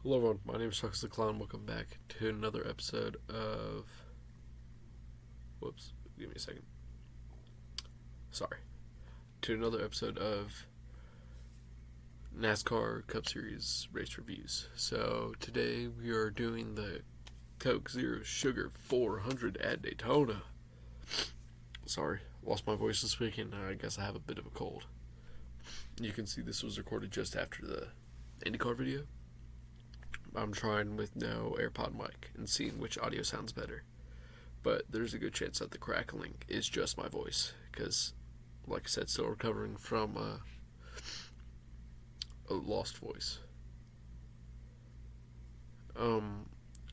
Hello everyone, my name is Chucks the Clown. Welcome back to another episode of... Whoops, give me a second. Sorry. To another episode of NASCAR Cup Series race reviews. So today we are doing the Coke Zero Sugar 400 at Daytona. Sorry, lost my voice this week and I guess I have a bit of a cold. You can see this was recorded just after the IndyCar video. I'm trying with no AirPod mic and seeing which audio sounds better. But there's a good chance that the crackling is just my voice. Because, like I said, still recovering from a lost voice.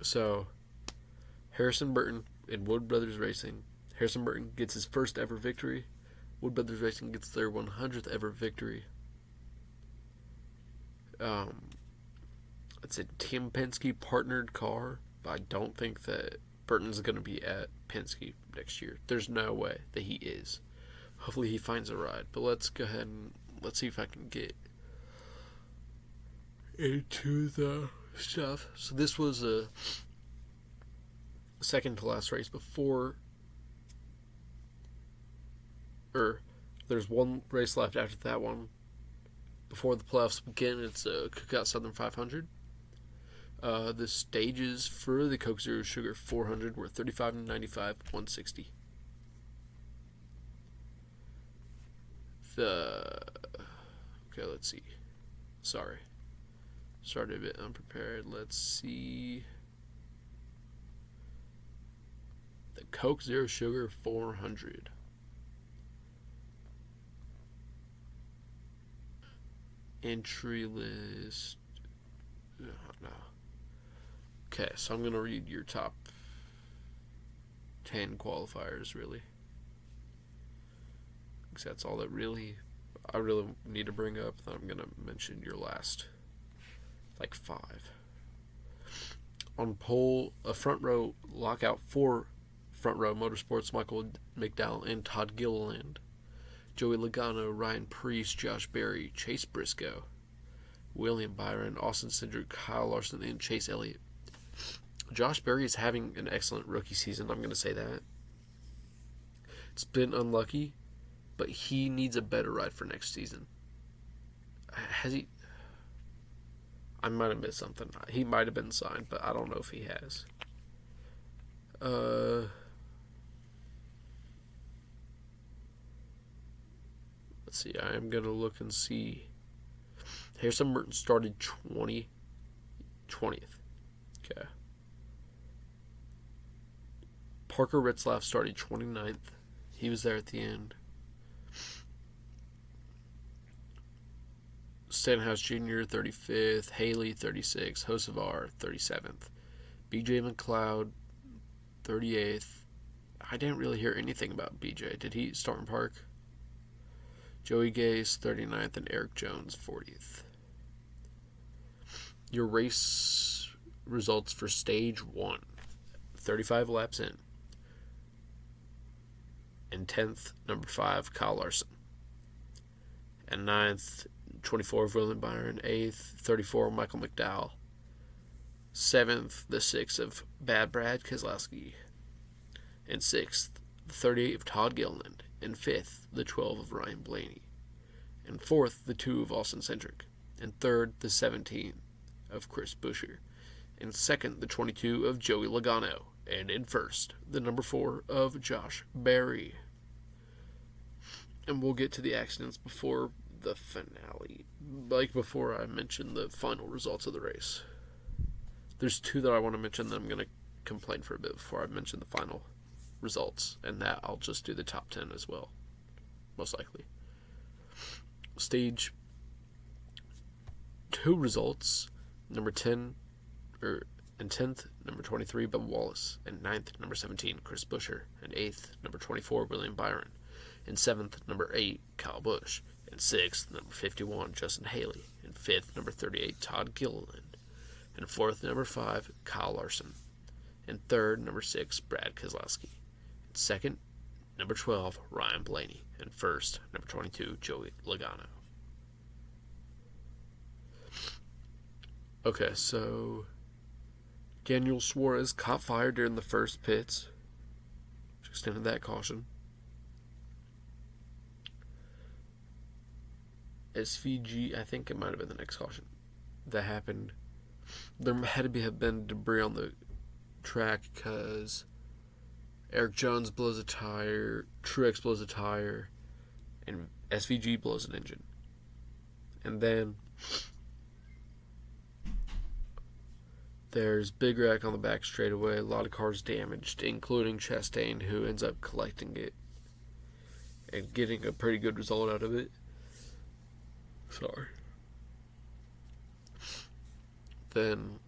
So, Harrison Burton in Wood Brothers Racing. Harrison Burton gets his first ever victory. Wood Brothers Racing gets their 100th ever victory. It's a Tim Penske partnered car, but I don't think that Burton's going to be at Penske next year. There's no way that he is. Hopefully he finds a ride. But let's go ahead and let's see if I can get into the stuff. So this was a second to last race before, there's one race left after that one. Before the playoffs begin, it's a Cookout Southern 500. The stages for the Coke Zero Sugar 400 were 35 and 95, 160. Let's see. Sorry. Started a bit unprepared. Let's see. The Coke Zero Sugar 400. Entry list. No. Okay, so I'm going to read your top 10 qualifiers, really. Because that's all that I really need to bring up. Then I'm going to mention your last, 5. On pole, a front row lockout for Front Row Motorsports, Michael McDowell and Todd Gilliland. Joey Logano, Ryan Preece, Josh Berry, Chase Briscoe, William Byron, Austin Cindric, Kyle Larson, and Chase Elliott. Josh Berry is having an excellent rookie season, I'm going to say that. It's been unlucky, but he needs a better ride for next season. Has he? I might have missed something. He might have been signed, but I don't know if he has. Let's see, I am going to look and see. Harrison Burton started 20th. Okay. Parker Ritzlaff started 29th. He was there at the end. Stenhouse Jr. 35th. Haley 36th. Hocevar 37th. BJ McLeod 38th. I didn't really hear anything about BJ. Did he start in park? Joey Gase 39th and Eric Jones 40th. Your race results for stage 1. 35 laps in. And 10th, number 5, Kyle Larson. And 9th, 24 of William Byron. 8th, 34 Michael McDowell. 7th, the 6 of Bad Brad Keselowski. And 6th, the 38 of Todd Gilliland. And 5th, the 12 of Ryan Blaney. And 4th, the 2 of Austin Cindric. And 3rd, the 17 of Chris Buescher. And 2nd, the 22 of Joey Logano. And in 1st, the number 4 of Josh Berry. And we'll get to the accidents before the finale. Before I mention the final results of the race. There's 2 that I want to mention that I'm going to complain for a bit before I mention the final results. And that I'll just do the top 10 as well. Most likely. Stage 2 results. Number 10, and 10th, number 23, Bubba Wallace. And 9th, number 17, Chris Buescher. And 8th, number 24, William Byron. And 7th, number 8, Kyle Busch. And 6th, number 51, Justin Haley. And 5th, number 38, Todd Gilliland. And 4th, number 5, Kyle Larson. And 3rd, number 6, Brad Keselowski. And 2nd, number 12, Ryan Blaney. And 1st, number 22, Joey Logano. Okay, so Daniel Suarez caught fire during the first pits, which extended that caution. SVG, I think it might have been the next caution that happened. There had to have been debris on the track because Eric Jones blows a tire, Truex blows a tire, and SVG blows an engine. And then there's big wreck on the back straightaway, a lot of cars damaged, including Chastain, who ends up collecting it and getting a pretty good result out of it. Sorry. Then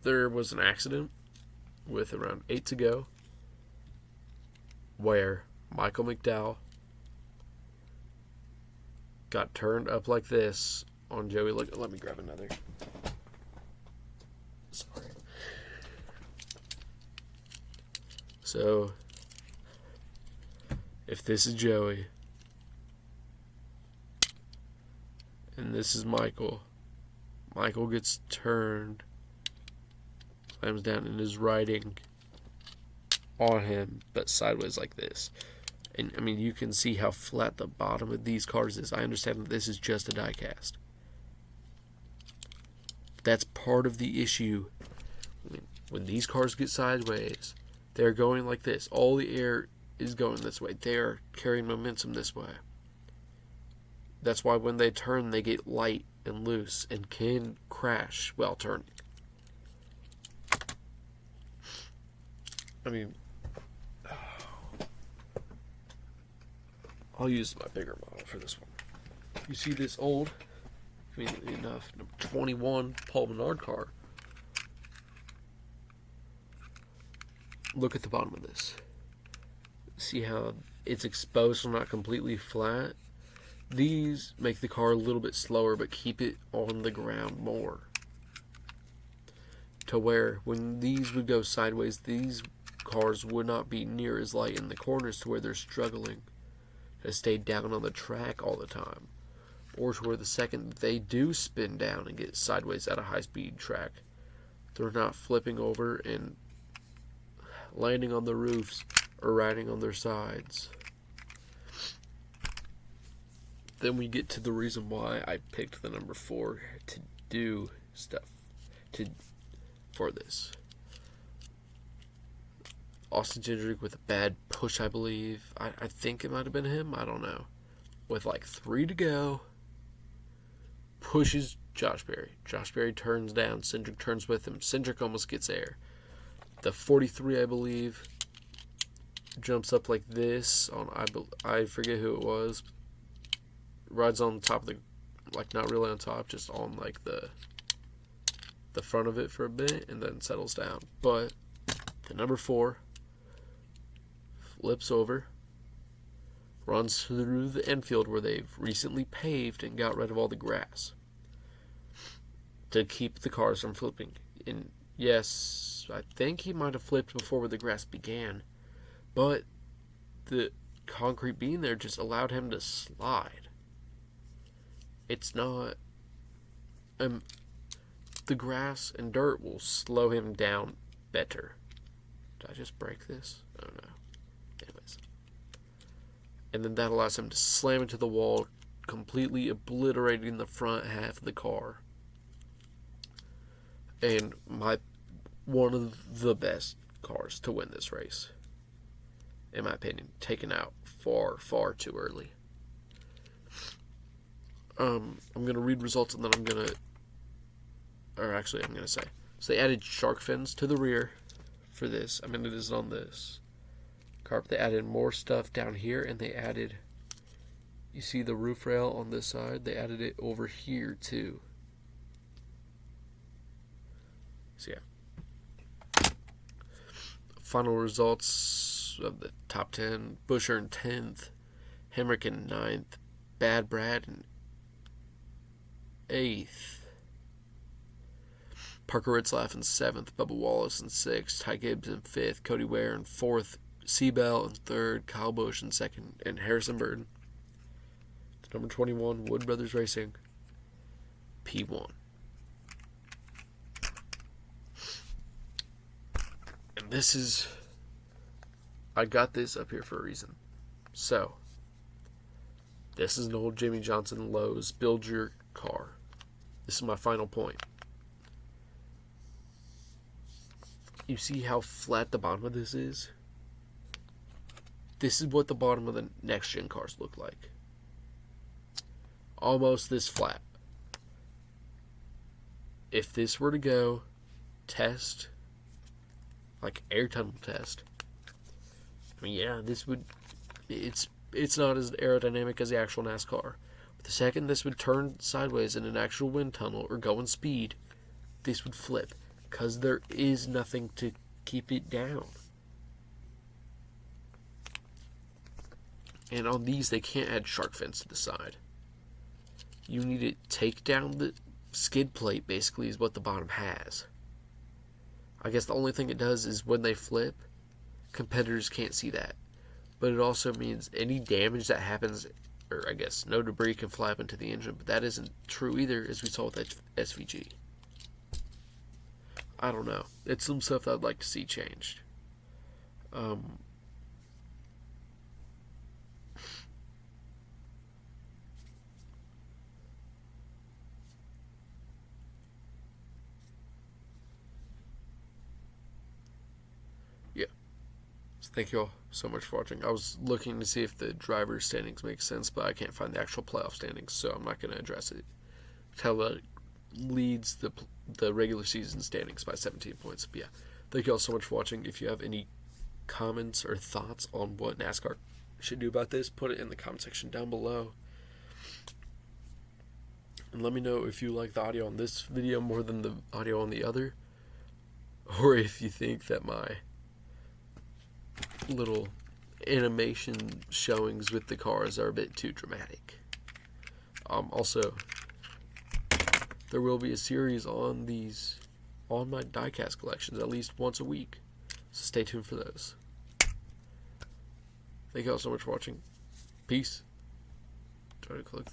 there was an accident with around 8 to go where Michael McDowell got turned up like this on Joey. Let me grab another. Sorry. So, if this is Joey, and this is Michael gets turned, slams down, and is riding on him, but sideways like this. And, I mean, you can see how flat the bottom of these cars is. I understand that this is just a diecast. That's part of the issue. I mean, when these cars get sideways, they're going like this. All the air is going this way. They are carrying momentum this way. That's why when they turn, they get light and loose and can crash while turning. I mean, I'll use my bigger model for this one. You see this old, conveniently enough, number 21 Paul Menard car. Look at the bottom of this. See how it's exposed, so not completely flat? These make the car a little bit slower, but keep it on the ground more. To where, when these would go sideways, these cars would not be near as light in the corners to where they're struggling to stay down on the track all the time. Or to where the second they do spin down and get sideways at a high-speed track, they're not flipping over and landing on the roofs or riding on their sides. Then we get to the reason why I picked the number 4 to do stuff for this. Austin Cindric with a bad push, I believe. I think it might have been him. I don't know. With like 3 to go, pushes Josh Berry. Josh Berry turns down. Cindric turns with him. Cindric almost gets air. The 43, I believe, jumps up like this on I forget who it was. Rides on top of the, like, not really on top, just on like the front of it for a bit and then settles down. But the number 4 flips over, runs through the infield where they've recently paved and got rid of all the grass to keep the cars from flipping. And yes, I think he might have flipped before where the grass began, but the concrete being there just allowed him to slide. It's not... the grass and dirt will slow him down better. Did I just break this? I don't know. Anyways. And then that allows him to slam into the wall, completely obliterating the front half of the car. And one of the best cars to win this race, in my opinion, taken out far, far too early. I'm going to read results and then I'm going to say. So they added shark fins to the rear for this. I mean, it is on this car, but they added more stuff down here, and they added, you see the roof rail on this side? They added it over here too. So yeah. Final results of the top 10. Buescher in 10th. Hemrick in 9th. Bad Brad in 8th. Parker Ritzlaff in 7th. Bubba Wallace in 6th. Ty Gibbs in 5th. Cody Ware in 4th. Seabell in 3rd. Kyle Busch in 2nd. And Harrison Burton, number 21, Wood Brothers Racing, P1. And this is... I got this up here for a reason. So, this is an old Jimmy Johnson Lowe's Build Your Car. This is my final point. You see how flat the bottom of this is? This is what the bottom of the next gen cars look like. Almost this flat. If this were to go test, like air tunnel test, I mean, yeah, this would, it's not as aerodynamic as the actual NASCAR. But the second this would turn sideways in an actual wind tunnel or go in speed, this would flip. Because there is nothing to keep it down. And on these, they can't add shark fins to the side. You need to take down the skid plate, basically, is what the bottom has. I guess the only thing it does is when they flip, competitors can't see that. But it also means any damage that happens, or I guess no debris can fly up into the engine, but that isn't true either, as we saw with SVG. I don't know. It's some stuff that I'd like to see changed. Yeah. So thank you all so much for watching. I was looking to see if the driver's standings make sense, but I can't find the actual playoff standings, so I'm not going to address it. Talladega leads the regular season standings by 17 points. But yeah, thank you all so much for watching. If you have any comments or thoughts on what NASCAR should do about this, put it in the comment section down below. And let me know if you like the audio on this video more than the audio on the other, or if you think that my little animation showings with the cars are a bit too dramatic. Also, there will be a series on these, on my diecast collections, at least once a week. So stay tuned for those. Thank you all so much for watching. Peace. Try to click the